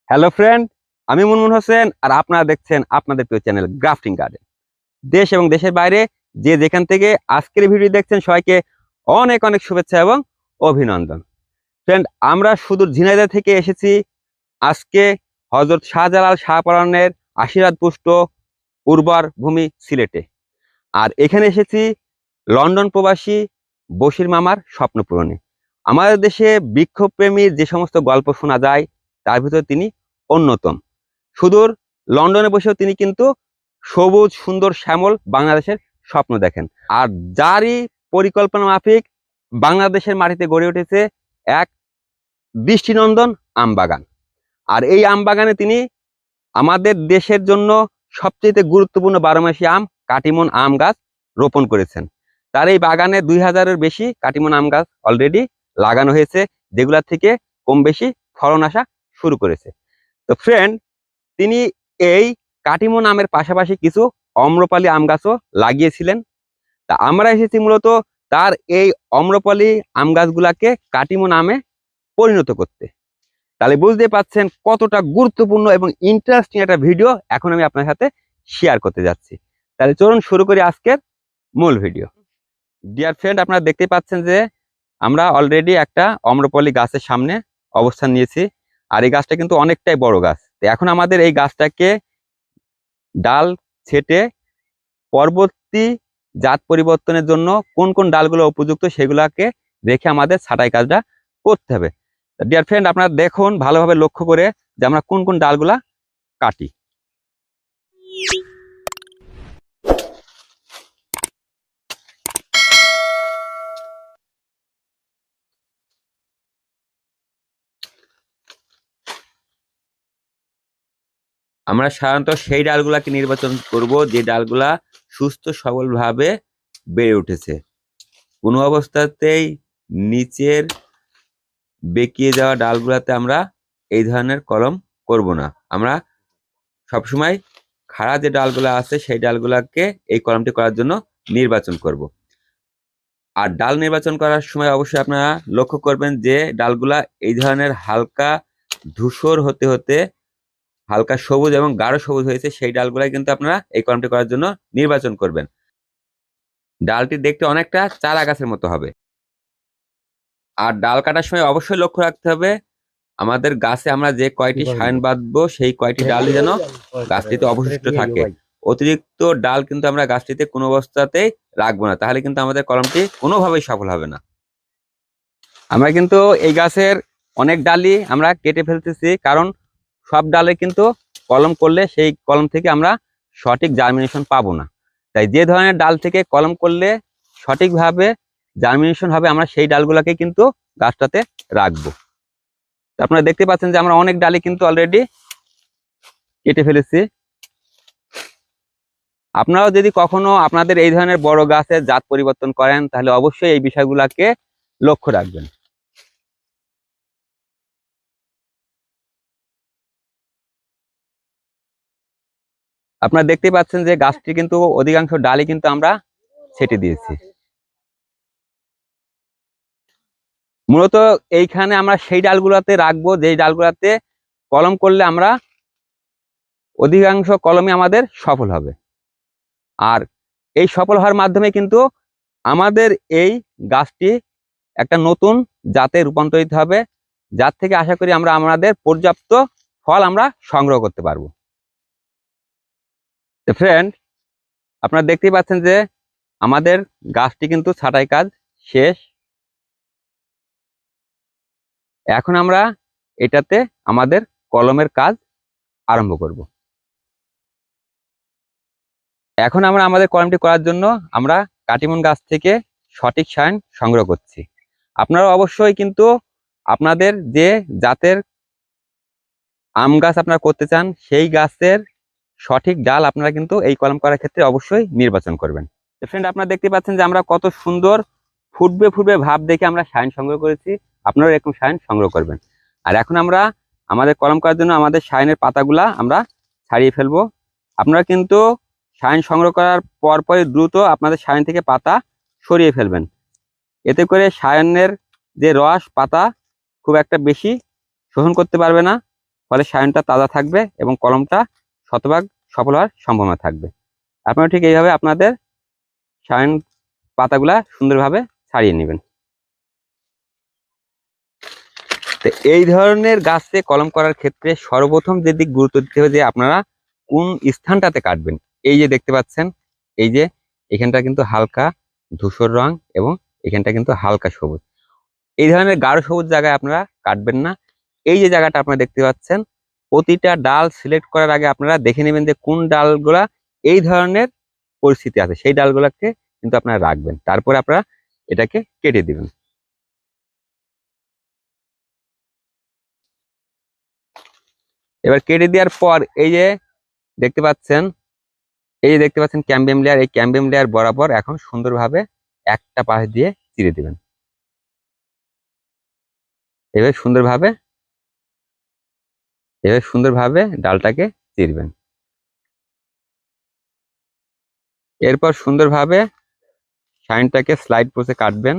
Hello friend, আমি মুনমুন হোসেন আর আপনারা দেখছেন আপনাদের প্রিয় চ্যানেল গ্রাফটিং গার্ডেন। দেশ এবং দেশের বাইরে যে যেখান থেকে আজকের ভিডিও দেখছেন সবাইকে অনেক অনেক শুভেচ্ছা এবং অভিনন্দন। ফ্রেন্ড, আমরা সুদূর ঝিনাইদহ থেকে এসেছি আজকে হযরত শাহজালাল শাহপরানের আশীর্বাদ পুষ্ট উর্বর ভূমি সিলেটে। আর এখানে এসেছি লন্ডন প্রবাসী বশির মামার স্বপ্ন পূরণে। আমাদের দেশে বৃক্ষপ্রেমীর যে সমস্ত গল্প শোনা যায় তার ভিতরে তিনি অন্যতম। সুদূর লন্ডনে বসেও তিনি কিন্তু সবুজ সুন্দর শ্যামল বাংলাদেশের স্বপ্ন দেখেন। আর যারই পরিকল্পনা মাফিক বাংলাদেশের মাটিতে গড়ে উঠেছে এক দৃষ্টিনন্দন আমবাগান। আর এই আমবাগানে তিনি আমাদের দেশের জন্য সবচেয়ে গুরুত্বপূর্ণ 12 মাসি আম কাটিমন আম গাছ রোপণ করেছেন। তার এই বাগানে 2000-এর বেশি কাটিমন আম গাছ অলরেডি লাগানো হয়েছে, যেগুলা থেকে কম বেশি ফলন আসা শুরু করেছে। তো ফ্রেন্ড, তিনি এই কাটিমন আমের পাশাপাশি কিছু অম্রপালি আম গাছও লাগিয়েছিলেন। তা আমরা এসেছি মূলত তার এই অম্রপালি আম গাছগুলাকে কাটিমন আমে পরিণত করতে। তাহলে বুঝতে পাচ্ছেন কতটা গুরুত্বপূর্ণ এবং ইন্টারেস্টিং একটা ভিডিও এখন আমি আপনার সাথে শেয়ার করতে যাচ্ছি। তাহলে চলুন শুরু করি আজকের মূল ভিডিও। ডিয়ার ফ্রেন্ড, আপনারা দেখতে পাচ্ছেন যে আমরা অলরেডি একটা অম্রপালি গাছের সামনে অবস্থান নিয়েছি। আর এই গাছটা কিন্তু অনেকটাই বড় গাছ। তো এখন আমাদের এই গাছটাকে ডাল ছেটে পরবর্তী জাত পরিবর্তনের জন্য কোন কোন ডালগুলো উপযুক্ত সেগুলাকে রেখে আমাদের ছাঁটাই কাজটা করতে হবে। ডিয়ার ফ্রেন্ড, আপনারা দেখুন ভালোভাবে লক্ষ্য করে যে আমরা কোন কোন ডালগুলা কাটি। আমরা সাধারণত সেই ডালগুলাকে নির্বাচন করব যে ডালগুলা সুস্থ সবলভাবে বেড়ে উঠেছে। কোনো অবস্থাতেই নিচের বেঁকিয়ে যাওয়া ডালগুলাতে আমরা এই ধরনের কলম করব না। আমরা সবসময় খাড়া যে ডালগুলা আছে সেই ডালগুলাকে এই কলমটি করার জন্য নির্বাচন করব। আর ডাল নির্বাচন করার সময় অবশ্যই আপনারা লক্ষ্য করবেন যে ডালগুলা এই ধরনের হালকা ধূসর হতে হতে হালকা সবুজ এবং গাঢ় সবুজ হয়েছে সেই ডালগুলাই কিন্তু আপনারা এই কলমটি করার জন্য নির্বাচন করবেন। ডালটি দেখতে অনেকটা চারা গাছের মতো হবে। আর ডাল কাটার সময় অবশ্যই লক্ষ্য রাখতে হবে আমাদের গাছে আমরা যে কয়টি সায়ন বাঁধবো সেই কয়টি ডালই যেন গাছটিতে অবশিষ্ট থাকে। অতিরিক্ত ডাল কিন্তু আমরা গাছটিতে কোনো অবস্থাতেই রাখবো না, তাহলে কিন্তু আমাদের কলমটি কোনোভাবেই সফল হবে না। আমরা কিন্তু এই গাছের অনেক ডালই আমরা কেটে ফেলতেছি, কারণ সব ডালে কিন্তু কলম করলে সেই কলম থেকে আমরা সঠিক জার্মিনেশন পাবো না। তাই যে ধরনের ডাল থেকে কলম করলে সঠিকভাবে জার্মিনেশন হবে আমরা সেই ডালগুলোকে কিন্তু গাছটাতে রাখবো। আপনারা দেখতে পাচ্ছেন যে আমরা অনেক ডালি কিন্তু অলরেডি কেটে ফেলেছি। আপনারাও যদি কখনো আপনাদের এই ধরনের বড় গাছের জাত পরিবর্তন করেন তাহলে অবশ্যই এই বিষয়গুলোকে লক্ষ্য রাখবেন। আপনারা দেখতে পাচ্ছেন যে গাছটি কিন্তু অধিকাংশ ডালি কিন্তু আমরা ছেটে দিয়েছি। মূলত এইখানে আমরা সেই ডালগুলোতে রাখবো যেই ডালগুলোতে কলম করলে আমরা অধিকাংশ কলমে আমাদের সফল হবে। আর এই সফল হওয়ার মাধ্যমে কিন্তু আমাদের এই গাছটি একটা নতুন জাতে রূপান্তরিত হবে, যার থেকে আশা করি আমরা আমাদের পর্যাপ্ত ফল আমরা সংগ্রহ করতে পারবো। ফ্রেন্ড, আপনারা দেখতেই পাচ্ছেন যে আমাদের গাছটি কিন্তু ছাঁটাই কাজ শেষ। এখন আমরা এটাতে আমাদের কলমের কাজ আরম্ভ করব। এখন আমরা আমাদের কলমটি করার জন্য আমরা কাটিমন গাছ থেকে সঠিক সায়ন সংগ্রহ করছি। আপনারা অবশ্যই কিন্তু আপনাদের যে জাতের আম গাছ আপনারা করতে চান সেই গাছের সঠিক ডাল আপনারা কিন্তু এই কলম করার ক্ষেত্রে অবশ্যই নির্বাচন করবেন। ফ্রেন্ড, আপনারা দেখতে পাচ্ছেন যে আমরা কত সুন্দর ফুটবে ফুটবে ভাব দেখে আমরা সায়ন সংগ্রহ করেছি। আপনারা এরকম সায়ন সংগ্রহ করবেন। আর এখন আমরা আমাদের কলম করার জন্য আমাদের সায়নের পাতাগুলা আমরা ছাড়িয়ে ফেলবো। আপনারা কিন্তু সায়ন সংগ্রহ করার পরপরই দ্রুত আপনাদের সায়ন থেকে পাতা সরিয়ে ফেলবেন। এতে করে সায়নের যে রস পাতা খুব একটা বেশি শোষণ করতে পারবে না ফলে সায়নটা তাজা থাকবে এবং কলমটা শতভাগ সফল হওয়ার সম্ভাবনা থাকবে। আপনারা ঠিক এইভাবে আপনাদের সায়ন পাতাগুলা সুন্দরভাবে ছাড়িয়ে নেবেন। তো এই ধরনের গাছে কলম করার ক্ষেত্রে সর্বপ্রথম যে দিক গুরুত্ব দিতে হবে যে আপনারা কোন স্থানটাতে কাটবেন। এই যে দেখতে পাচ্ছেন, এই যে এখানটা কিন্তু হালকা ধূসর রং এবং এখানটা কিন্তু হালকা সবুজ। এই ধরনের গাঢ় সবুজ জায়গায় আপনারা কাটবেন না। এই যে জায়গাটা আপনারা দেখতে পাচ্ছেন, প্রতিটা ডাল সিলেক্ট করার আগে আপনারা দেখে নেবেন যে কোন ডালগুলা এই ধরনের পরিস্থিতি আছে, সেই ডালগুলাকে কিন্তু আপনারা রাখবেন। তারপরে আপনারা এটাকে কেটে দিবেন। এবার কেটে দেওয়ার পর দেখতে পাচ্ছেন দেখতে পাচ্ছেন ক্যাম্বিয়াম লেয়ার, এই ক্যাম্বিয়াম লেয়ার বরাবর এখন সুন্দরভাবে একটা পাশ দিয়ে চিরে দিবেন। এভাবে সুন্দরভাবে ডালটাকে চিরবেন। এরপর সুন্দরভাবে শাইনটাকে স্লাইড প্রসে কাটবেন,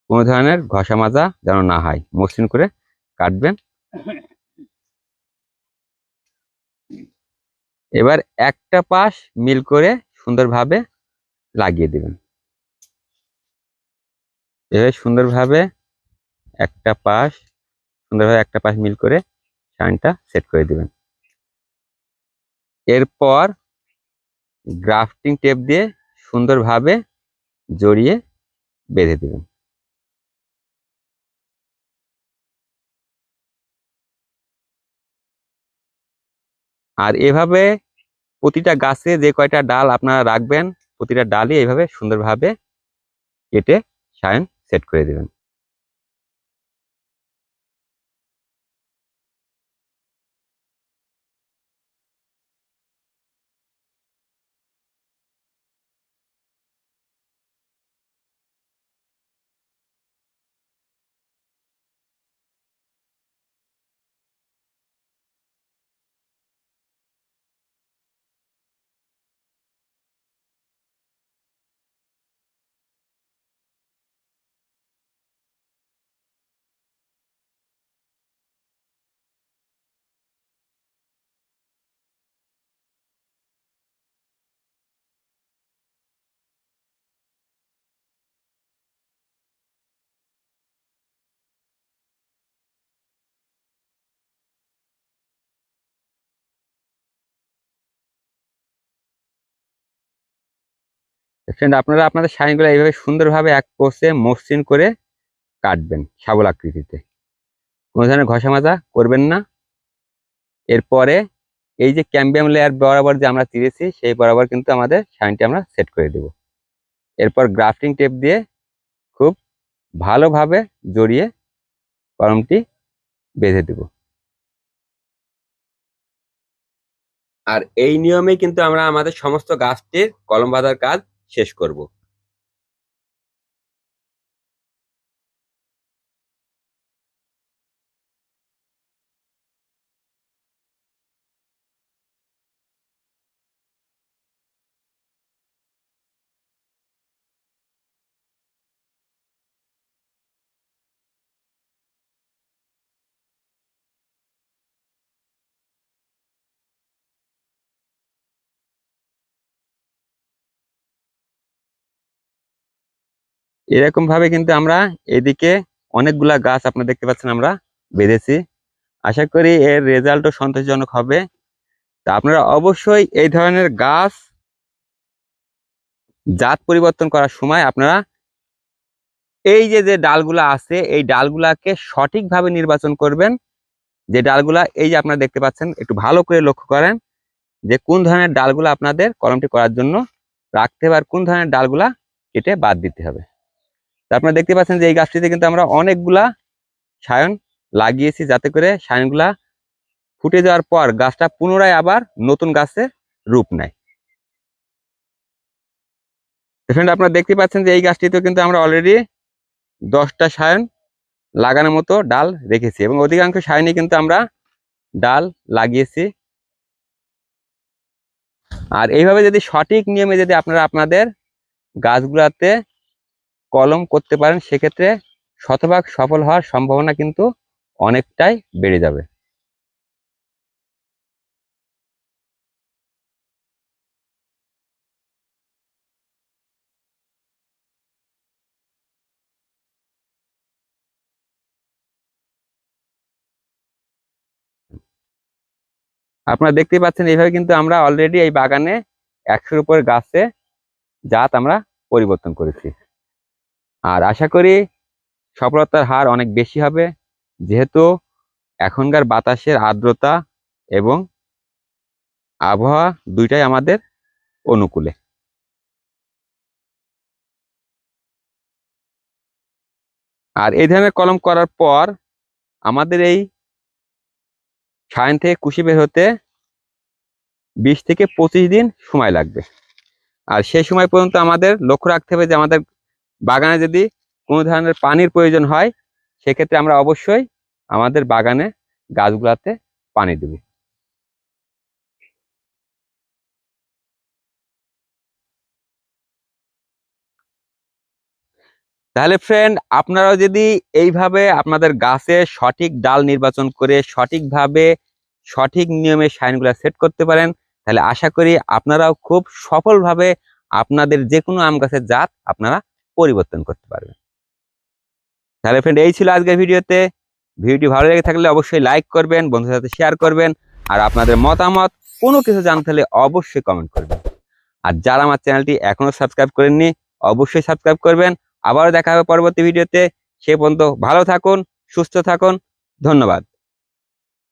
কোনো ধরনের ঘষা মাজা যেন না হয়, মসৃণ করে কাটবেন। এবার একটা পাশ মিল করে সুন্দরভাবে লাগিয়ে দিবেন। এভাবে সুন্দরভাবে একটা পাশ মিল করে শাইনটা সেট করে দিবেন। এরপর গ্রাফটিং টেপ দিয়ে সুন্দরভাবে জড়িয়ে বেঁধে দিবেন। আর এভাবে প্রতিটা গাছে যে কয়টা ডাল আপনারা রাখবেন, প্রতিটা ডালই এইভাবে সুন্দরভাবে কেটে সায়ন সেট করে দিবেন। ফ্রেন্ড, আপনারা আপনাদের সাইনগুলো এইভাবে সুন্দরভাবে এক কোষে মসৃণ করে কাটবেন শাবল আকৃতিতে, কোনো ধরনের ঘষা মাজা করবেন না। এরপরে এই যে ক্যাম্বিয়াম লেয়ার বরাবর যে আমরা চিরেছি, সেই বরাবর কিন্তু আমাদের সাইনটি আমরা সেট করে দেব। এরপর গ্রাফটিং টেপ দিয়ে খুব ভালোভাবে জড়িয়ে কলমটি বেঁধে দেব। আর এই নিয়মে কিন্তু আমরা আমাদের সমস্ত গাছটির কলম বাঁধার কাজ শেষ করব। এরকম ভাবে কিন্তু আমরা এদিকে অনেকগুলা গাছ আপনারা দেখতে পাচ্ছেন আমরা বেঁধেছি। আশা করি এর রেজাল্টও সন্তোষজনক হবে। তা আপনারা অবশ্যই এই ধরনের গাছ জাত পরিবর্তন করার সময় আপনারা এই যে ডালগুলা আছে, এই ডালগুলাকে সঠিকভাবে নির্বাচন করবেন। যে ডালগুলা এই যে আপনারা দেখতে পাচ্ছেন, একটু ভালো করে লক্ষ্য করেন যে কোন ধরনের ডালগুলা আপনাদের কলমটি করার জন্য রাখতে হবে আর কোন ধরনের ডালগুলা কেটে বাদ দিতে হবে। তা আপনারা দেখতে পাচ্ছেন যে এই গাছটিতে কিন্তু আমরা অনেকগুলা সায়ন লাগিয়েছি, যাতে করে সায়নগুলা ফুটে যাওয়ার পর গাছটা পুনরায় আবার নতুন গাছে রূপ নেয়। ফ্রেন্ড, আপনারা দেখতে পাচ্ছেন যে এই গাছটিতেও কিন্তু আমরা অলরেডি 10টা সায়ন লাগানোর মতো ডাল রেখেছি এবং অধিকাংশ সায়নই কিন্তু আমরা ডাল লাগিয়েছি। আর এইভাবে যদি সঠিক নিয়মে যদি আপনারা আপনাদের গাছগুলাতে কলম করতে পারেন, সেক্ষেত্রে শতভাগ সফল হওয়ার সম্ভাবনা কিন্তু অনেকটাই বেড়ে যাবে। আপনারা দেখতে পাচ্ছেন এইভাবে কিন্তু আমরা অলরেডি এই বাগানে 100-এর উপর গাছে জাত আমরা পরিবর্তন করেছি। আর আশা করি সফলতার হার অনেক বেশি হবে, যেহেতু এখনকার বাতাসের আর্দ্রতা এবং আবহাওয়া দুইটাই আমাদের অনুকূলে। আর এই ধরনের কলম করার পর আমাদের এই শাইন থেকে কুশি বের হতে 20 থেকে 25 দিন সময় লাগবে। আর সেই সময় পর্যন্ত আমাদের লক্ষ্য রাখতে হবে যে আমাদের বাগানে যদি কোনো ধরনের পানির প্রয়োজন হয়, সেক্ষেত্রে আমরা অবশ্যই আমাদের বাগানে গাছগুলাতে পানি দেব। তাহলে ফ্রেন্ড, আপনারাও যদি এইভাবে আপনাদের গাছে সঠিক ডাল নির্বাচন করে সঠিকভাবে সঠিক নিয়মে শাইনগুলা সেট করতে পারেন, তাহলে আশা করি আপনারাও খুব সফলভাবে আপনাদের যে কোনো আম গাছের জাত আপনারা পরিবর্তন করতে পারবেন। তাহলে ফ্রেন্ড, এই ছিল আজকের ভিডিওতে। ভিডিওটি ভালো লেগে থাকলে অবশ্যই লাইক করবেন, বন্ধুদের সাথে শেয়ার করবেন, আর আপনাদের মতামত কোনো কিছু জানতে হলে অবশ্যই কমেন্ট করবেন। আর যারা আমার চ্যানেলটি এখনো সাবস্ক্রাইব করেননি, অবশ্যই সাবস্ক্রাইব করবেন। আবারও দেখা হবে পরবর্তী ভিডিওতে। সে পর্যন্ত ভালো থাকুন, সুস্থ থাকুন। ধন্যবাদ।